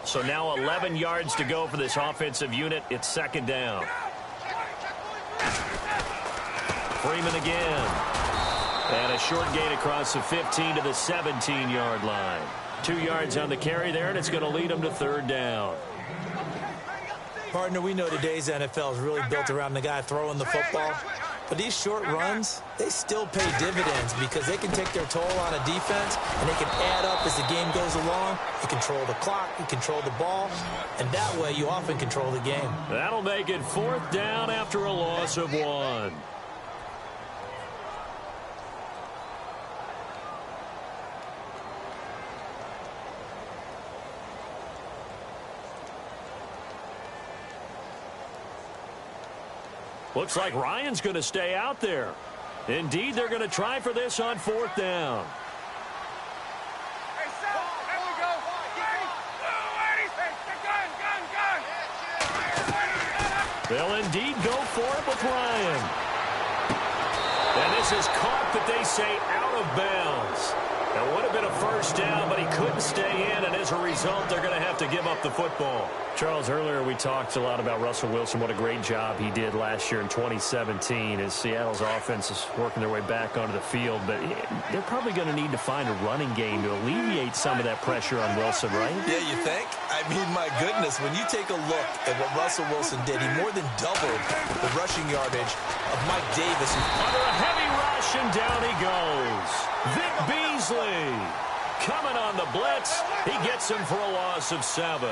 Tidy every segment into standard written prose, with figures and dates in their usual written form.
So now 11 yards to go for this offensive unit. It's second down. Freeman again. And a short gain across the 15 to the 17-yard line. 2 yards on the carry there, and it's going to lead them to third down. Partner, we know today's NFL is really built around the guy throwing the football. But these short runs, they still pay dividends because they can take their toll on a defense, and they can add up as the game goes along. You control the clock, you control the ball, and that way you often control the game. That'll make it fourth down after a loss of 1. Looks like Ryan's going to stay out there. Indeed, they're going to try for this on fourth down. They'll indeed go for it with Ryan. And this is caught, but they say out of bounds. It would have been a first down, but he couldn't stay in, and as a result, they're going to have to give up the football. Charles, earlier we talked a lot about Russell Wilson, what a great job he did last year in 2017 as Seattle's offense is working their way back onto the field. But they're probably going to need to find a running game to alleviate some of that pressure on Wilson, right? Yeah, you think? I mean, my goodness, when you take a look at what Russell Wilson did, he more than doubled the rushing yardage of Mike Davis. Under a heavy rush, and down he goes. Vic Beasley coming on the blitz. He gets him for a loss of 7.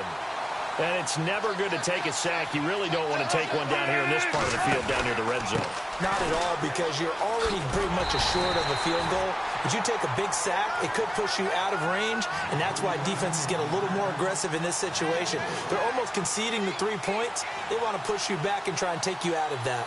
And it's never good to take a sack. You really don't want to take one down here in this part of the field, down near the red zone. Not at all, because you're already pretty much assured of a field goal. But you take a big sack, it could push you out of range, and that's why defenses get a little more aggressive in this situation. They're almost conceding the 3 points. They want to push you back and try and take you out of that.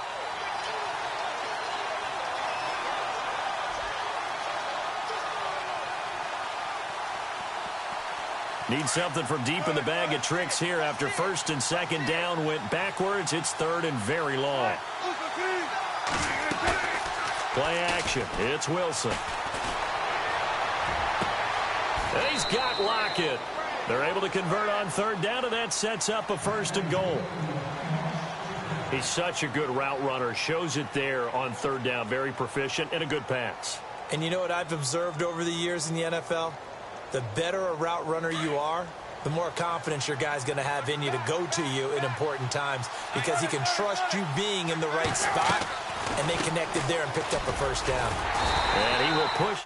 Need something from deep in the bag of tricks here after first and second down went backwards. It's third and very long. Play action. It's Wilson. And he's got Lockett. They're able to convert on third down, and that sets up a first and goal. He's such a good route runner. Shows it there on third down. Very proficient and a good pass. And you know what I've observed over the years in the NFL? The better a route runner you are, the more confidence your guy's going to have in you to go to you in important times because he can trust you being in the right spot, and they connected there and picked up a first down. And he will push.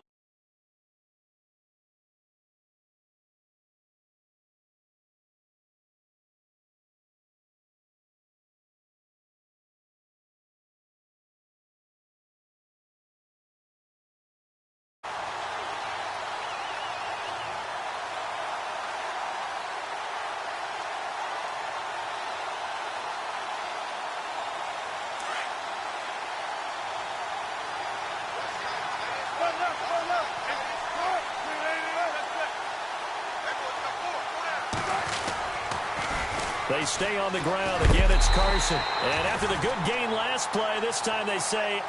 They stay on the ground. Again, it's Carson. And after the good gain last play, this time they say,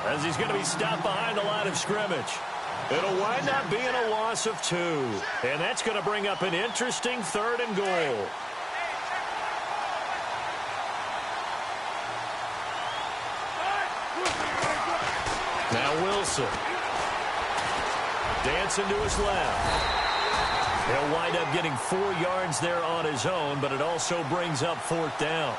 as he's going to be stopped behind the line of scrimmage. It'll wind up being a loss of 2. And that's going to bring up an interesting third and goal. Now Wilson. Dancing to his left. He'll wind up getting 4 yards there on his own, but it also brings up fourth down.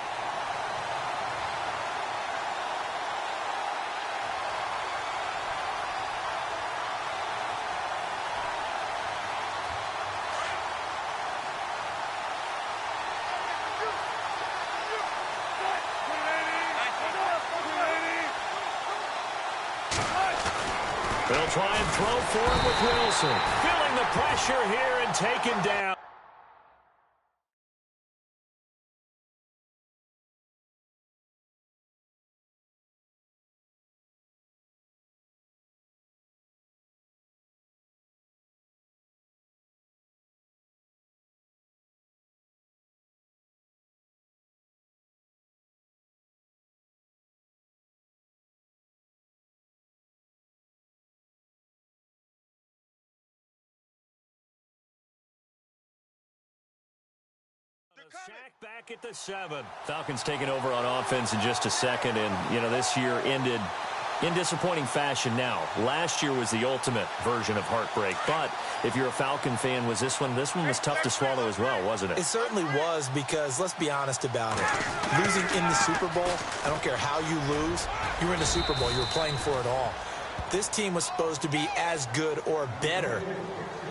They'll try and throw for him with Wilson. Feeling the pressure here and taken down. Sack back at the 7. Falcons taking over on offense in just a second, and, you know, this year ended in disappointing fashion now. Last year was the ultimate version of heartbreak, but if you're a Falcon fan, this one was tough to swallow as well, wasn't it? It certainly was, because let's be honest about it. Losing in the Super Bowl, I don't care how you lose, you were in the Super Bowl, you were playing for it all. This team was supposed to be as good or better.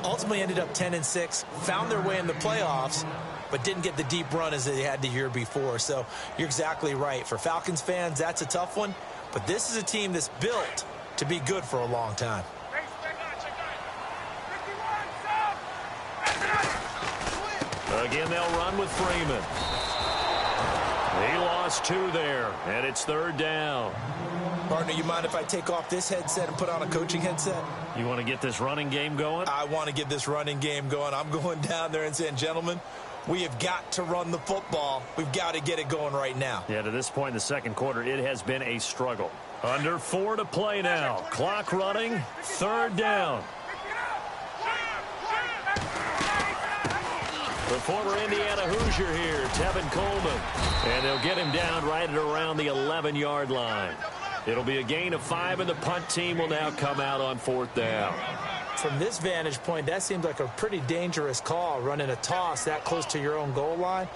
Ultimately ended up 10-6, found their way in the playoffs, but didn't get the deep run as they had the year before. So you're exactly right. For Falcons fans, that's a tough one. But this is a team that's built to be good for a long time. Again, they'll run with Freeman. He lost 2 there, and it's 3rd down. Partner, you mind if I take off this headset and put on a coaching headset? You want to get this running game going? I want to get this running game going. I'm going down there and saying, gentlemen, we have got to run the football. We've got to get it going right now. Yeah, to this point in the second quarter, it has been a struggle. Under 4 to play now. Clock running, 3rd down. The former Indiana Hoosier here, Tevin Coleman. And they'll get him down right at around the 11-yard line. It'll be a gain of 5, and the punt team will now come out on 4th down. From this vantage point, that seems like a pretty dangerous call, running a toss that close to your own goal line.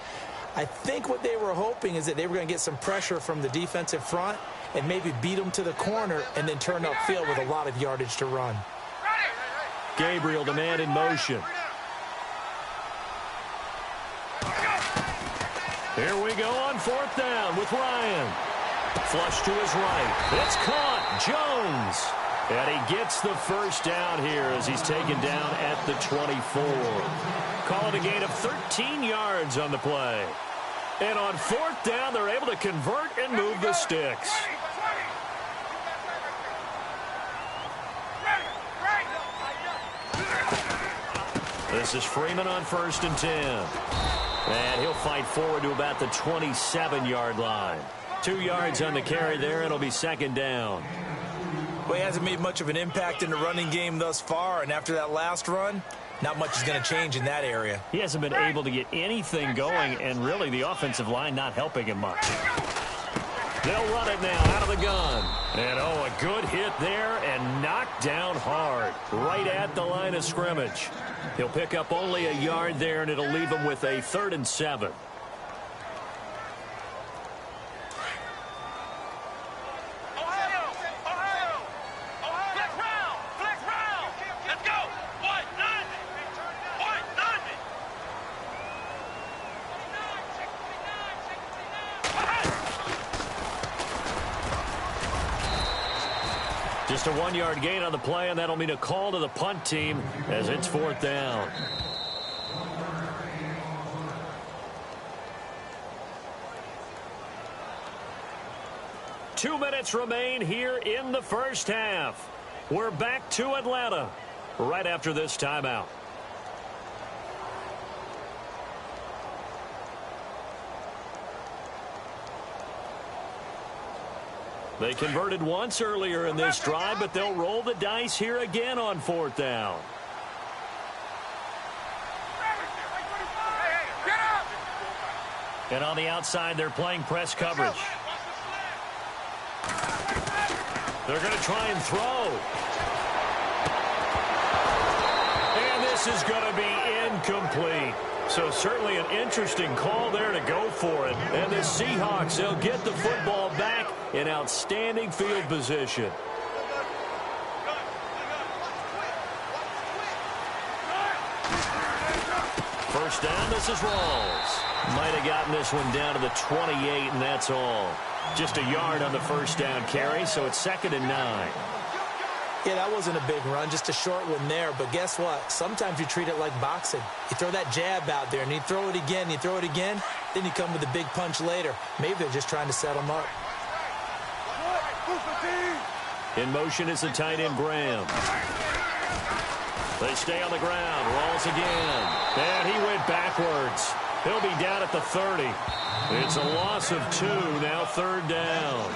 I think what they were hoping is that they were going to get some pressure from the defensive front and maybe beat them to the corner and then turn upfield with a lot of yardage to run. Gabriel, the man in motion. Here we go on 4th down with Ryan. Flush to his right. It's caught. Jones. And he gets the first down here as he's taken down at the 24. Call it a gain of 13 yards on the play. And on 4th down, they're able to convert and move the sticks. This is Freeman on 1st and 10. And he'll fight forward to about the 27-yard line. 2 yards on the carry there, and it'll be 2nd down. Well, he hasn't made much of an impact in the running game thus far, and after that last run, not much is going to change in that area. He hasn't been able to get anything going, and really the offensive line not helping him much. They'll run it now out of the gun. And, oh, a good hit there and knocked down hard right at the line of scrimmage. He'll pick up only a yard there, and it'll leave him with a 3rd and 7. Just a 1-yard gain on the play, and that'll mean a call to the punt team as it's 4th down. Two minutes remain here in the first half. We're back to Atlanta right after this timeout. They converted once earlier in this drive, but they'll roll the dice here again on 4th down. And on the outside, they're playing press coverage. They're going to try and throw. And this is going to be incomplete. So certainly an interesting call there to go for it. And the Seahawks, they'll get the football back in outstanding field position. First down, this is Rawls. Might have gotten this one down to the 28, and that's all. Just a yard on the first down carry, so it's 2nd and 9. Yeah, that wasn't a big run, just a short one there. But guess what? Sometimes you treat it like boxing. You throw that jab out there, and you throw it again, then you come with a big punch later. Maybe they're just trying to set them up. In motion is the tight end, Graham. They stay on the ground. Rawls again. And he went backwards. He'll be down at the 30. It's a loss of 2, now 3rd down.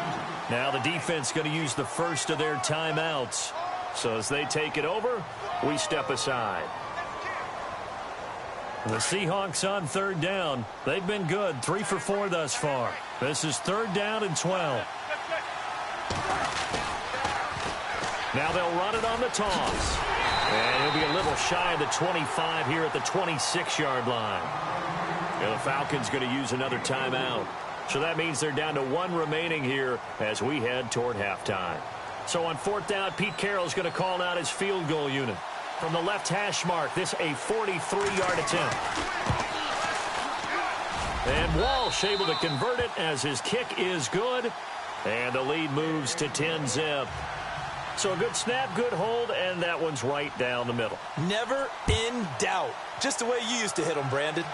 Now the defense going to use the first of their timeouts. So as they take it over, we step aside. The Seahawks on third down. They've been good, 3 for 4 thus far. This is third down and 12. Now they'll run it on the toss. And he'll be a little shy of the 25 here at the 26-yard line. And the Falcons going to use another timeout. So that means they're down to 1 remaining here as we head toward halftime. So on fourth down, Pete Carroll's going to call out his field goal unit. From the left hash mark, this a 43-yard attempt. And Walsh able to convert it as his kick is good. And the lead moves to 10-zip. So a good snap, good hold, and that one's right down the middle. Never in doubt. Just the way you used to hit them, Brandon.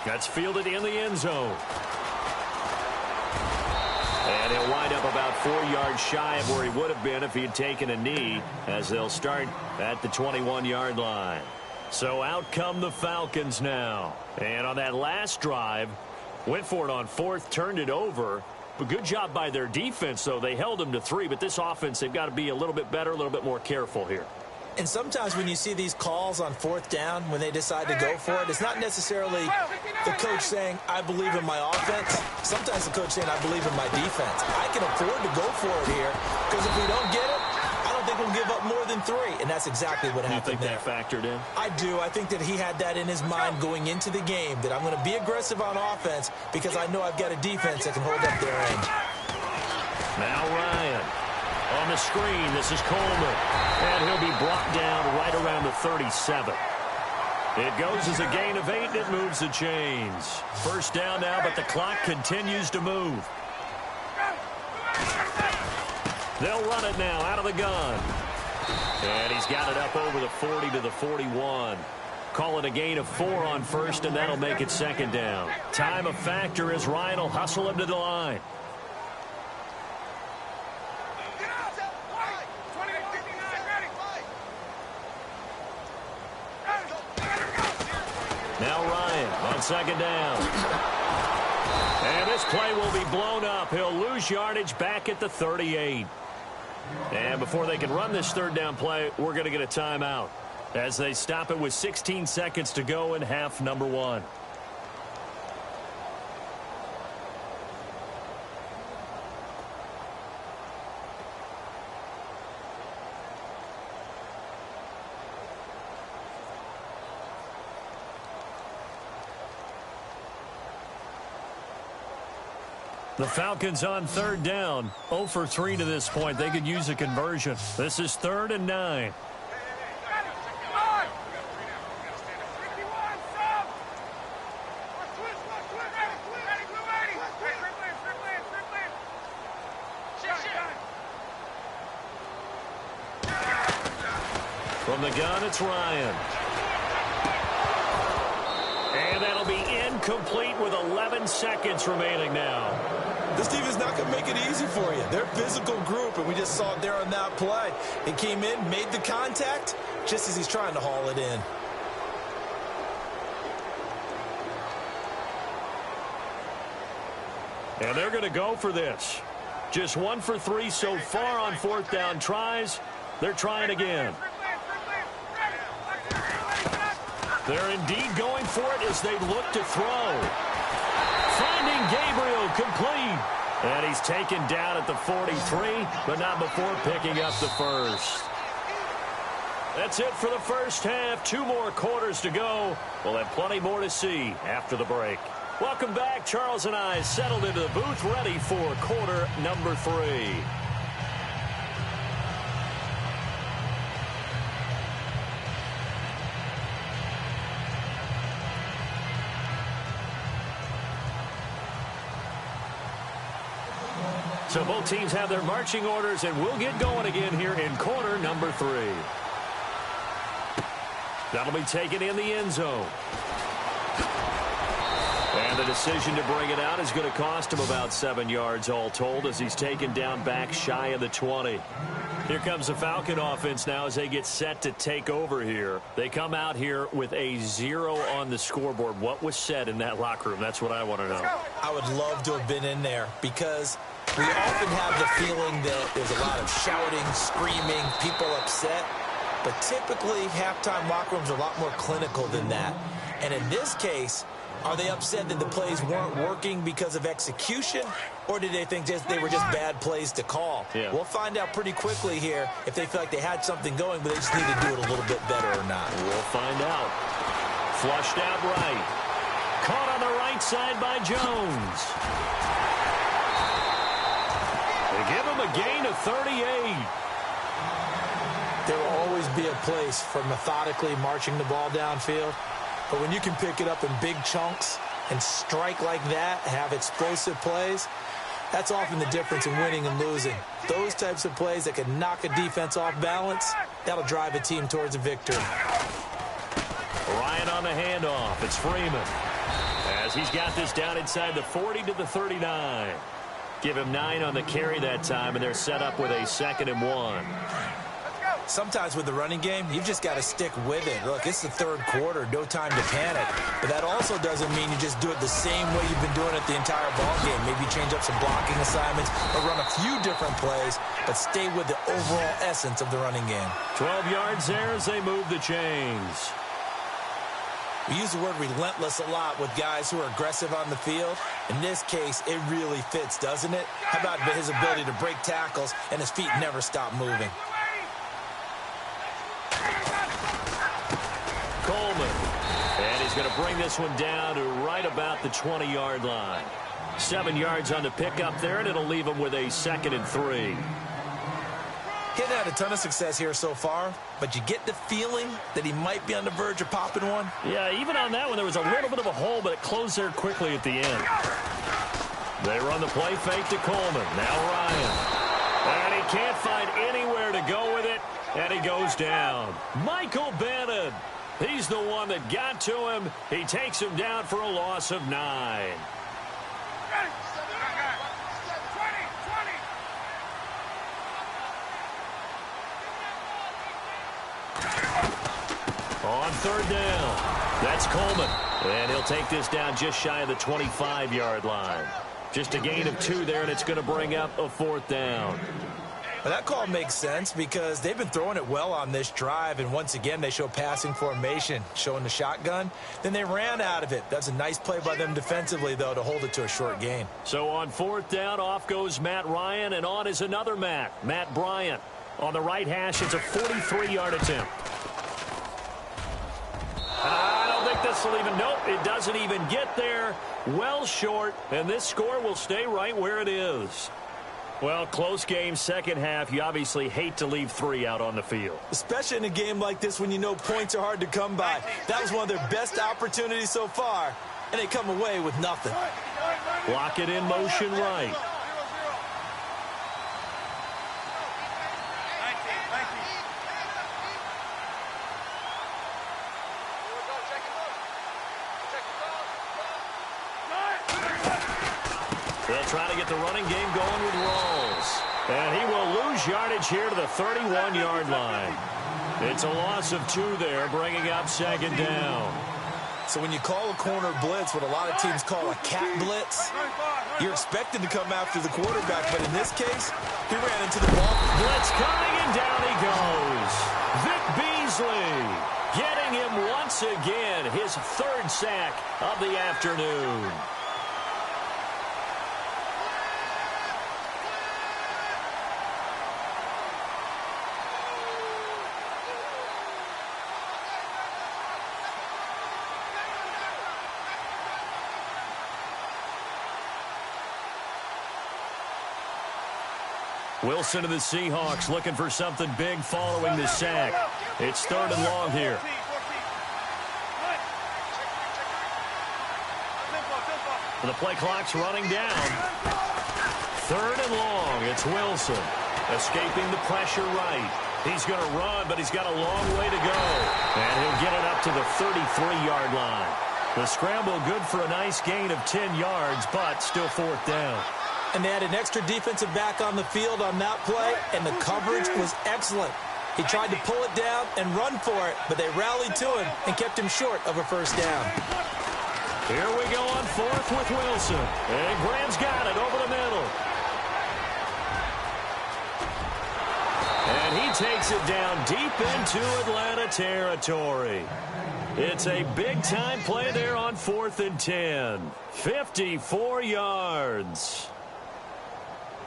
That's fielded in the end zone. And he'll wind up about 4 yards shy of where he would have been if he had taken a knee, as they'll start at the 21-yard line. So out come the Falcons now. And on that last drive, went for it on fourth, turned it over. But good job by their defense, though. They held them to 3, but this offense, they've got to be a little bit better, a little bit more careful here. And sometimes when you see these calls on fourth down, when they decide to go for it, it's not necessarily the coach saying, I believe in my offense. Sometimes the coach saying, I believe in my defense. I can afford to go for it here, because if we don't get it, I don't think we'll give up more than 3. And that's exactly what happened there. You think that factored in? I do. I think that he had that in his mind going into the game, that I'm going to be aggressive on offense because I know I've got a defense that can hold up their end. Now Ryan. On the screen, this is Coleman. And he'll be brought down right around the 37. It goes as a gain of 8, and it moves the chains. First down now, but the clock continues to move. They'll run it now out of the gun. And he's got it up over the 40 to the 41. Call it a gain of 4 on first, and that'll make it second down. Time a factor as Ryan will hustle him to the line. Now Ryan on second down. And this play will be blown up. He'll lose yardage back at the 38. And before they can run this third down play, we're going to get a timeout as they stop it with 16 seconds to go in half number 1. The Falcons on third down, 0 for 3 to this point. They could use a conversion. This is 3rd and 9. From the gun, it's Ryan. And that'll be incomplete with 11 seconds remaining now. This team is not going to make it easy for you. They're a physical group, and we just saw it there on that play. He came in, made the contact, just as he's trying to haul it in. And they're going to go for this. Just 1 for 3 so far on fourth down tries. They're trying again. They're indeed going for it as they look to throw. Finding Gabriel complete. And he's taken down at the 43, but not before picking up the first. That's it for the first half. 2 more quarters to go. We'll have plenty more to see after the break. Welcome back. Charles and I settled into the booth ready for quarter number 3. So both teams have their marching orders, and we'll get going again here in quarter number 3. That'll be taken in the end zone. And the decision to bring it out is going to cost him about 7 yards all told as he's taken down back shy of the 20. Here comes the Falcon offense now as they get set to take over here. They come out here with a 0 on the scoreboard. What was said in that locker room? That's what I want to know. I would love to have been in there because we often have the feeling that there's a lot of shouting, screaming, people upset. But typically, halftime locker rooms are a lot more clinical than that. And in this case, are they upset that the plays weren't working because of execution, or did they think they were just bad plays to call? Yeah. We'll find out pretty quickly here if they feel like they had something going, but they just need to do it a little bit better or not. We'll find out. Flushed out right. Caught on the right side by Jones. They give him a gain of 38. There will always be a place for methodically marching the ball downfield. But when you can pick it up in big chunks and strike like that, have explosive plays, that's often the difference in winning and losing. Those types of plays that can knock a defense off balance, that'll drive a team towards a victory. Ryan on the handoff. It's Freeman. As he's got this down inside the 40 to the 39. Give him 9 on the carry that time, and they're set up with a 2nd and 1. Sometimes with the running game, you've just got to stick with it. Look, it's the third quarter, no time to panic. But that also doesn't mean you just do it the same way you've been doing it the entire ball game. Maybe change up some blocking assignments or run a few different plays, but stay with the overall essence of the running game. 12 yards there as they move the chains. We use the word relentless a lot with guys who are aggressive on the field. In this case, it really fits, doesn't it? How about his ability to break tackles and his feet never stop moving? Coleman. And he's going to bring this one down to right about the 20-yard line. 7 yards on the pickup there, and it'll leave him with a 2nd and 3. He hadn't had a ton of success here so far, but you get the feeling that he might be on the verge of popping one. Yeah, even on that one, there was a little bit of a hole, but it closed there quickly at the end. They run the play fake to Coleman. Now Ryan. And he can't find anywhere to go with it, and he goes down. Michael Bannon. He's the one that got to him. He takes him down for a loss of 9. On 3rd down, that's Coleman. And he'll take this down just shy of the 25-yard line. Just a gain of 2 there, and it's going to bring up a 4th down. Well, that call makes sense because they've been throwing it well on this drive, and once again they show passing formation, showing the shotgun. Then they ran out of it. That's a nice play by them defensively, though, to hold it to a short gain. So on 4th down, off goes Matt Ryan, and on is another Matt Bryant. On the right hash, it's a 43-yard attempt. I don't think this will even, nope, it doesn't even get there. Well short, and this score will stay right where it is. Well, close game, second half. You obviously hate to leave 3 out on the field. Especially in a game like this when you know points are hard to come by. That was one of their best opportunities so far, and they come away with nothing. Lock it in motion right. They'll try to get the running game going with Rawls. And he will lose yardage here to the 31-yard line. It's a loss of 2 there, bringing up 2nd down. So when you call a corner blitz, what a lot of teams call a cat blitz, you're expected to come after the quarterback. But in this case, he ran into the ball. Blitz coming, and down he goes. Vic Beasley getting him once again, his 3rd sack of the afternoon. Wilson of the Seahawks looking for something big following the sack. It's 3rd and long here. The play clock's running down. 3rd and long. It's Wilson escaping the pressure right. He's going to run, but he's got a long way to go. And he'll get it up to the 33-yard line. The scramble good for a nice gain of 10 yards, but still 4th down. And they had an extra defensive back on the field on that play, and the coverage was excellent. He tried to pull it down and run for it, but they rallied to him and kept him short of a 1st down. Here we go on 4th with Wilson. And Graham's got it over the middle. And And he takes it down deep into Atlanta territory. It's a big-time play there on 4th and 10. 54 yards.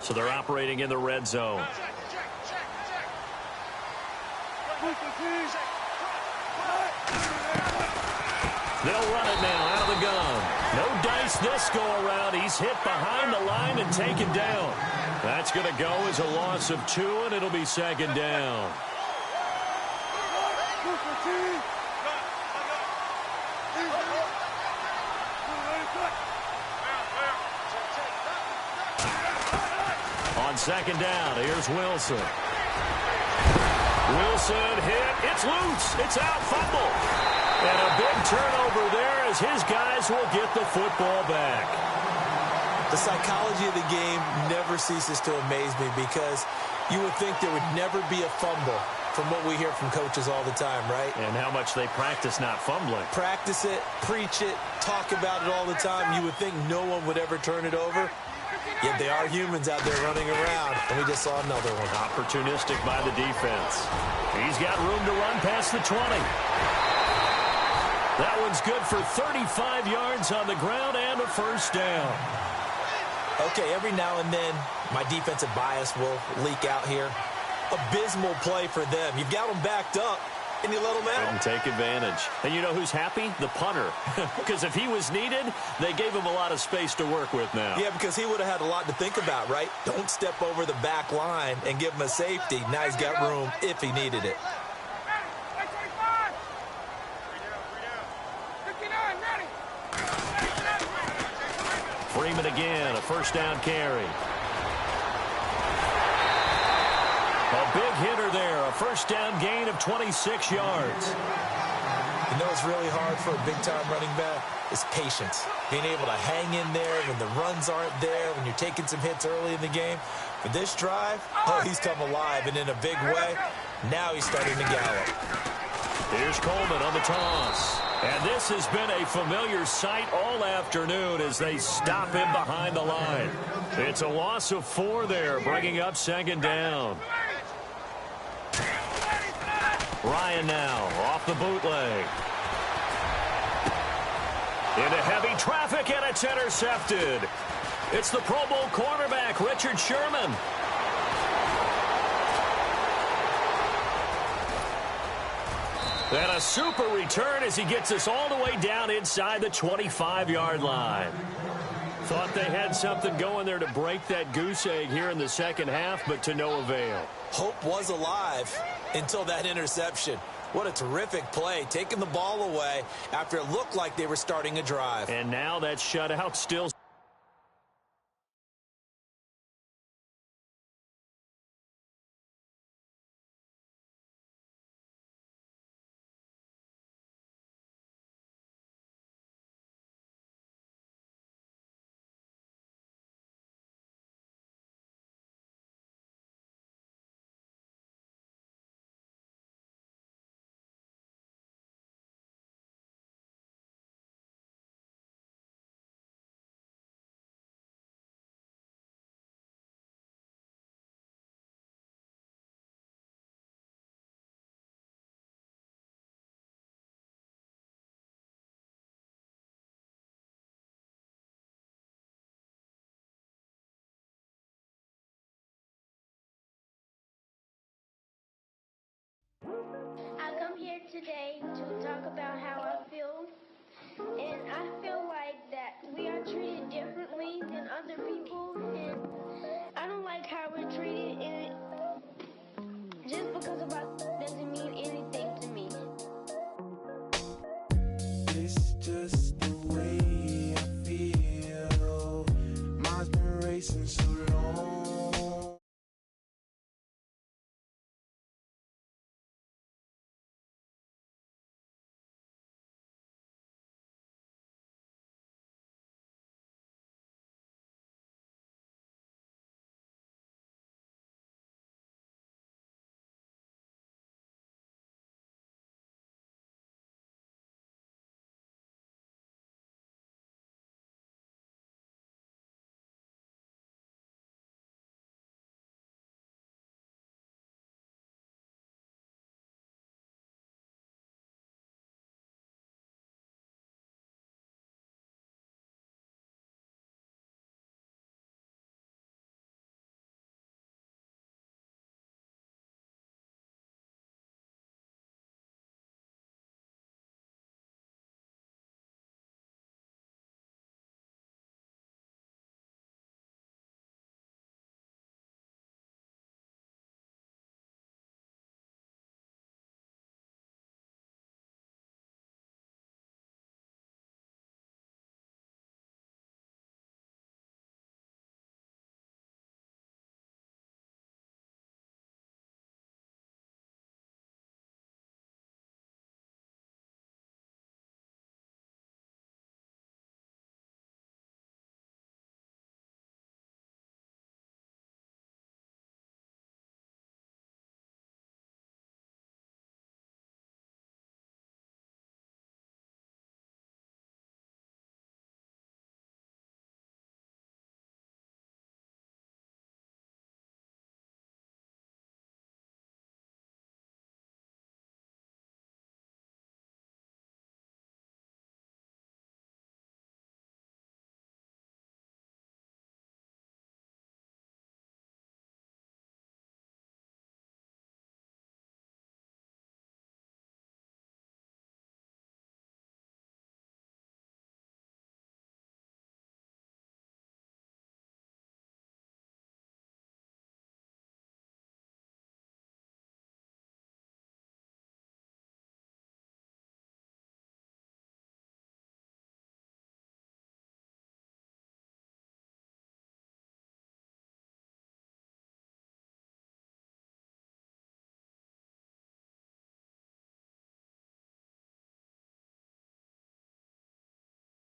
So they're operating in the red zone. They'll run it now out of the gun. No dice this go-around. He's hit behind the line and taken down. That's going to go as a loss of 2, and it'll be 2nd down. On 2nd down, here's Wilson. Wilson hit. It's loose. It's out. Fumble. And a big turnover there as his guys will get the football back. The psychology of the game never ceases to amaze me because you would think there would never be a fumble from what we hear from coaches all the time, right? And how much they practice not fumbling. Practice it, preach it, talk about it all the time. You would think no one would ever turn it over. Yet they are humans out there running around, and we just saw another one. Opportunistic by the defense. He's got room to run past the 20. That one's good for 35 yards on the ground and a 1st down. Okay, every now and then, my defensive bias will leak out here. Abysmal play for them. You've got them backed up, and you let them out. Couldn't take advantage. And you know who's happy? The punter. Because if he was needed, they gave him a lot of space to work with now. Yeah, because he would have had a lot to think about, right? Don't step over the back line and give him a safety. Now he's got room if he needed it. Freeman again, a 1st down carry. A big hitter there, a 1st down gain of 26 yards. You know what's really hard for a big-time running back? Is patience. Being able to hang in there when the runs aren't there, when you're taking some hits early in the game. For this drive, oh, he's come alive, and in a big way, now he's starting to gallop. Here's Coleman on the toss. And this has been a familiar sight all afternoon as they stop him behind the line. It's a loss of 4 there, bringing up 2nd down. Ryan now off the bootleg. Into heavy traffic, and it's intercepted. It's the Pro Bowl cornerback, Richard Sherman. And a super return as he gets us all the way down inside the 25-yard line. Thought they had something going there to break that goose egg here in the 2nd half, but to no avail. Hope was alive until that interception. What a terrific play, taking the ball away after it looked like they were starting a drive. And now that shutout still. I come here today to talk about how I feel, and I